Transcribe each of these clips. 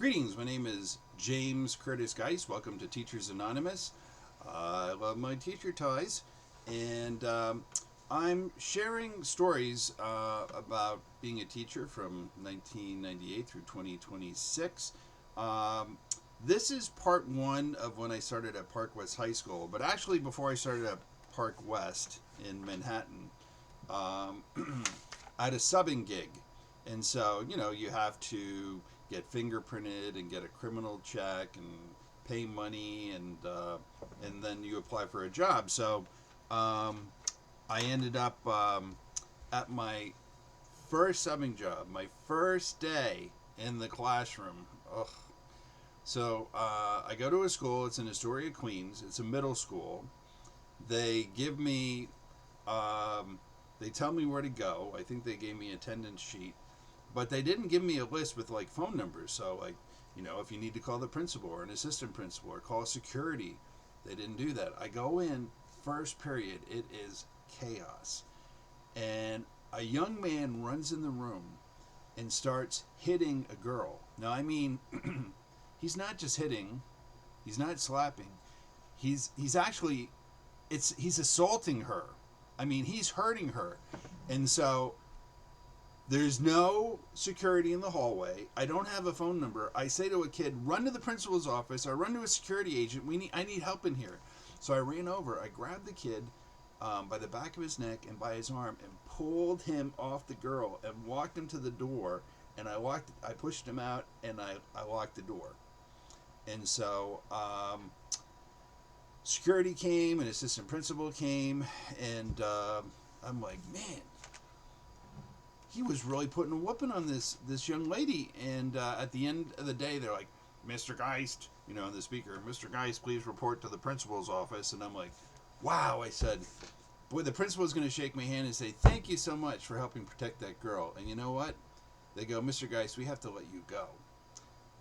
Greetings, my name is James Curtis Geist. Welcome to Teachers Anonymous. I love my teacher ties, and I'm sharing stories about being a teacher from 1998 through 2026. Um, this is part one of when I started at Park West High School, but actually, before I started at Park West in Manhattan, um, I had a subbing gig. And so, you have to get fingerprinted and get a criminal check and pay money and then you apply for a job. So um, I ended up at my first subbing job, my first day in the classroom. Ugh. So I go to a school. It's in Astoria, Queens. It's a middle school. They give me, um, they tell me where to go. I think they gave me an attendance sheet, but they didn't give me a list with like phone numbers. So like, if you need to call the principal or an assistant principal or call security, they didn't do that. I go in first period. It is chaos, and a young man runs in the room and starts hitting a girl. Now I mean, he's not just hitting, he's not slapping. He's actually he's assaulting her. I mean, he's hurting her, and so there's no security in the hallway. I don't have a phone number. I say to a kid, "Run to the principal's office or run to a security agent. I need help in here." So I ran over. I grabbed the kid by the back of his neck and by his arm and pulled him off the girl and walked him to the door. And I pushed him out and I locked the door. And so security came, an assistant principal came, and I'm like, man, he was really putting a whooping on this young lady. And at the end of the day, they're like, "Mr. Geist," on the speaker, "Mr. Geist, please report to the principal's office." And I'm like, wow. I said, boy, the principal's going to shake my hand and say, "Thank you so much for helping protect that girl." And you know what? They go, "Mr. Geist, we have to let you go."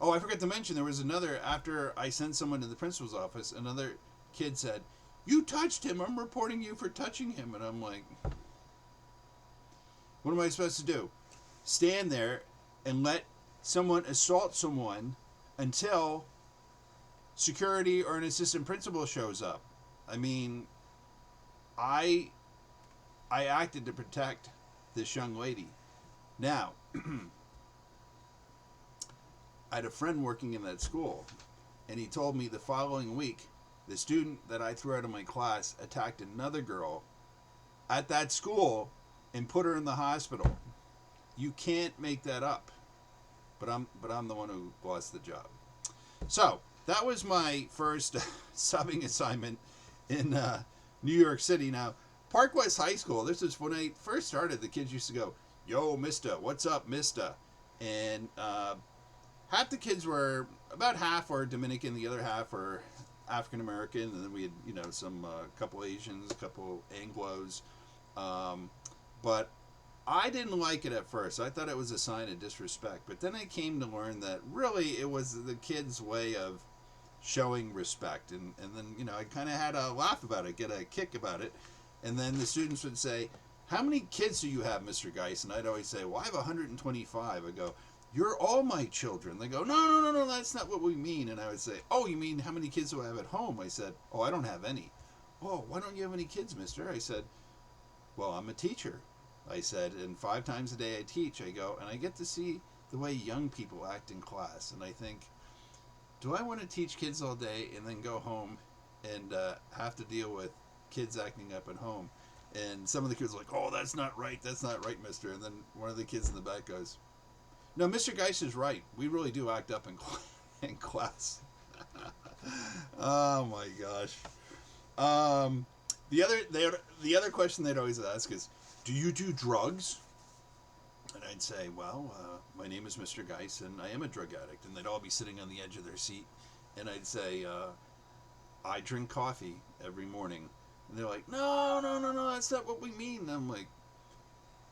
Oh, I forgot to mention, there was another, after I sent someone to the principal's office, another kid said, "You touched him. I'm reporting you for touching him." And I'm like, what am I supposed to do? Stand there and let someone assault someone until security or an assistant principal shows up? I mean, I I acted to protect this young lady. Now, I had a friend working in that school, and he told me the following week the student that I threw out of my class attacked another girl at that school and put her in the hospital. You can't make that up. But I'm the one who lost the job. So that was my first subbing assignment in New York City. Now, Park West High School. This is when I first started. The kids used to go, "Yo, Mister, what's up, Mister?" And half the kids were, about half were Dominican, the other half were African American, and then we had some couple Asians, a couple Anglos. But I didn't like it at first. I thought it was a sign of disrespect. But then I came to learn that really it was the kids' way of showing respect. And then, I kind of had a laugh about it, get a kick about it. And then the students would say, "How many kids do you have, Mr. Geist?" And I'd always say, "Well, I have 125. I go, "You're all my children." They go, "No, no, no, no, that's not what we mean." And I would say, "Oh, you mean how many kids do I have at home?" I said, "Oh, I don't have any." "Oh, why don't you have any kids, mister?" I said, "Well, I'm a teacher." I said, "And 5 times a day I teach." I go, "And I get to see the way young people act in class." And I think, do I want to teach kids all day and then go home and have to deal with kids acting up at home? And some of the kids are like, "Oh, that's not right, mister." And then one of the kids in the back goes, "No, Mr. Geist is right. We really do act up in, in class." Oh my gosh. Um, the other question they'd always ask is, "Do you do drugs?" And I'd say, "Well, my name is Mr. Geist, and I am a drug addict." And they'd all be sitting on the edge of their seat, and I'd say, "I drink coffee every morning." And they're like, "No, no, no, no, that's not what we mean." And I'm like,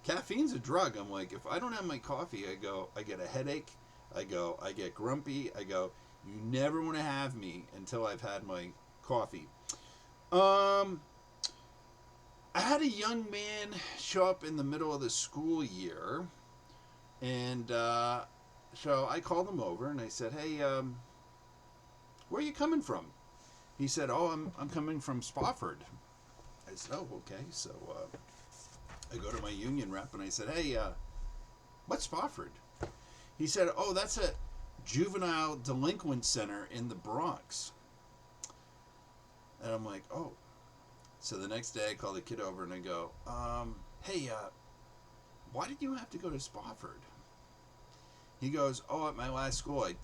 "Caffeine's a drug." I'm like, if I don't have my coffee, I go, I get a headache. I go, I get grumpy. I go, you never want to have me until I've had my coffee. Um, I had a young man show up in the middle of the school year, and so I called him over and I said, "Hey, where are you coming from?" He said, "Oh, I'm coming from Spofford." I said, "Oh, okay." So I go to my union rep and I said, "Hey, what's Spofford?" He said, "Oh, that's a juvenile delinquent center in the Bronx." And I'm like, "Oh." So the next day I call the kid over and I go, "Hey, why did you have to go to Spofford?" He goes, "Oh, at my last school, I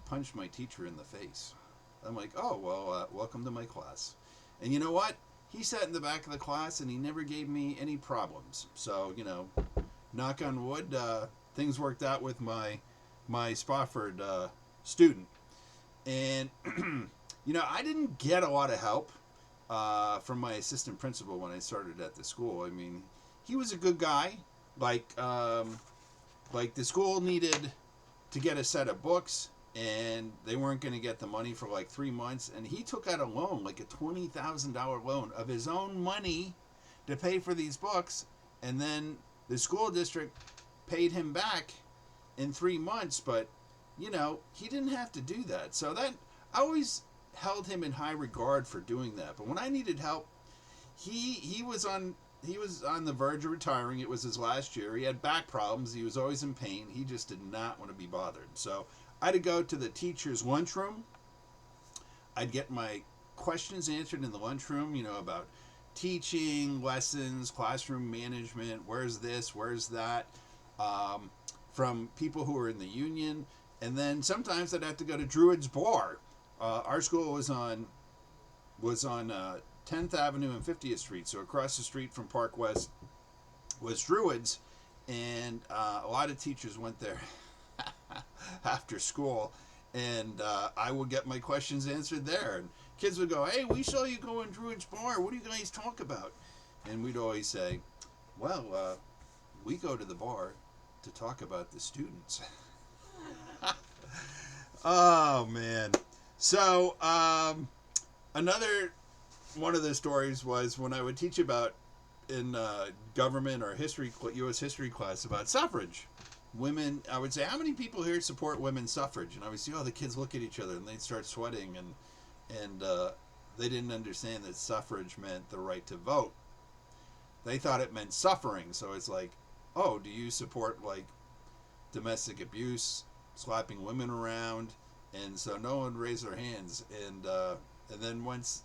punched my teacher in the face." I'm like, "Oh, well, welcome to my class." And you know what? He sat in the back of the class and he never gave me any problems. So, knock on wood, things worked out with my Spofford student. And, I didn't get a lot of help from my assistant principal when I started at the school. I mean, he was a good guy. Like the school needed to get a set of books, and they weren't going to get the money for like 3 months. And he took out a loan, like a $20,000 loan of his own money to pay for these books. And then the school district paid him back in 3 months. But, he didn't have to do that. So that I always held him in high regard for doing that. But when I needed help, he was on the verge of retiring. It was his last year. He had back problems. He was always in pain. He just did not want to be bothered. So I had to go to the teacher's lunchroom. I'd get my questions answered in the lunchroom, about teaching, lessons, classroom management, where's this, where's that, from people who were in the union. And then sometimes I'd have to go to Druid's Bar. Our school was on 10th Avenue and 50th Street, so across the street from Park West was Druid's, and a lot of teachers went there after school, and I would get my questions answered there. And kids would go, "Hey, we saw you go in Druid's Bar. What do you guys talk about?" And we'd always say, "Well, we go to the bar to talk about the students." Oh, man. So, another one of the stories was when I would teach about in government or history, U.S. history class about suffrage. Women, I would say, "How many people here support women's suffrage?" And I would see, the kids look at each other and they'd start sweating, and they didn't understand that suffrage meant the right to vote. They thought it meant suffering. So it's like, "Oh, do you support like domestic abuse, slapping women around?" And so no one raised their hands. And then once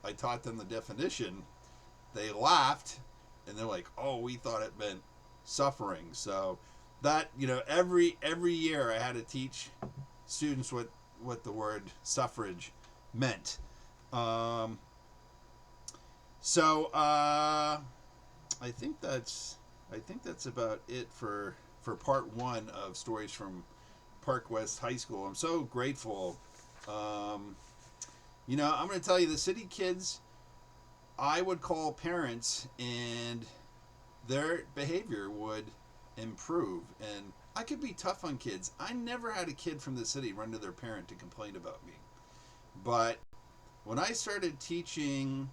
I taught them the definition, they laughed, and they're like, "Oh, we thought it meant suffering." So that, every year I had to teach students what the word suffrage meant. So I think that's about it for part one of stories from Park West High School. I'm so grateful. I'm going to tell you, the city kids, I would call parents and their behavior would improve. And I could be tough on kids. I never had a kid from the city run to their parent to complain about me. But when I started teaching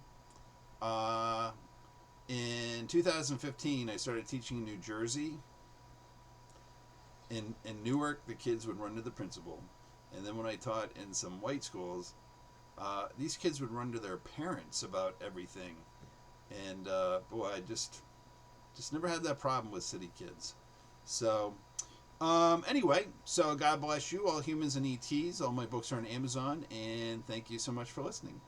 in 2015, I started teaching in New Jersey. In Newark, the kids would run to the principal. And then when I taught in some white schools, these kids would run to their parents about everything. And boy, I just never had that problem with city kids. So anyway, so God bless you, all humans and ETs. All my books are on Amazon, and thank you so much for listening.